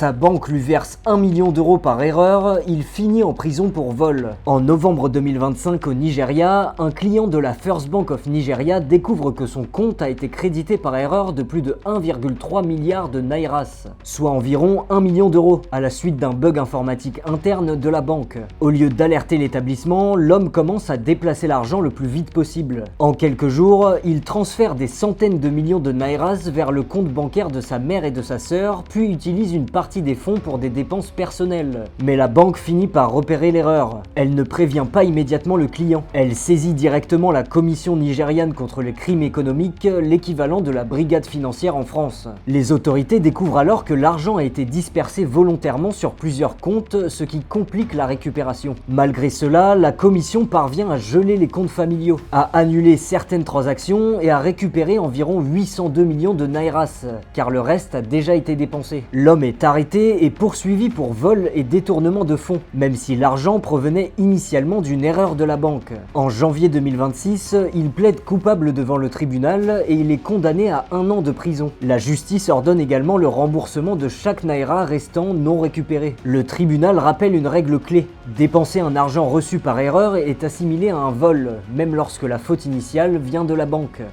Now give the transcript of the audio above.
Sa banque lui verse 1 million d'euros par erreur, il finit en prison pour vol. En novembre 2025 au Nigeria, un client de la First Bank of Nigeria découvre que son compte a été crédité par erreur de plus de 1,3 milliard de naïras, soit environ 1 million d'euros, à la suite d'un bug informatique interne de la banque. Au lieu d'alerter l'établissement, l'homme commence à déplacer l'argent le plus vite possible. En quelques jours, il transfère des centaines de millions de naïras vers le compte bancaire de sa mère et de sa sœur, puis utilise une partie des fonds pour des dépenses personnelles. Mais la banque finit par repérer l'erreur. Elle ne prévient pas immédiatement le client. Elle saisit directement la commission nigériane contre les crimes économiques, l'équivalent de la brigade financière en France. Les autorités découvrent alors que l'argent a été dispersé volontairement sur plusieurs comptes, ce qui complique la récupération. Malgré cela, la commission parvient à geler les comptes familiaux, à annuler certaines transactions et à récupérer environ 802 millions de naïras, car le reste a déjà été dépensé. L'homme est arrêté et poursuivi pour vol et détournement de fonds, même si l'argent provenait initialement d'une erreur de la banque. En janvier 2026, il plaide coupable devant le tribunal et il est condamné à 1 an de prison. La justice ordonne également le remboursement de chaque naira restant non récupéré. Le tribunal rappelle une règle clé: dépenser un argent reçu par erreur est assimilé à un vol, même lorsque la faute initiale vient de la banque.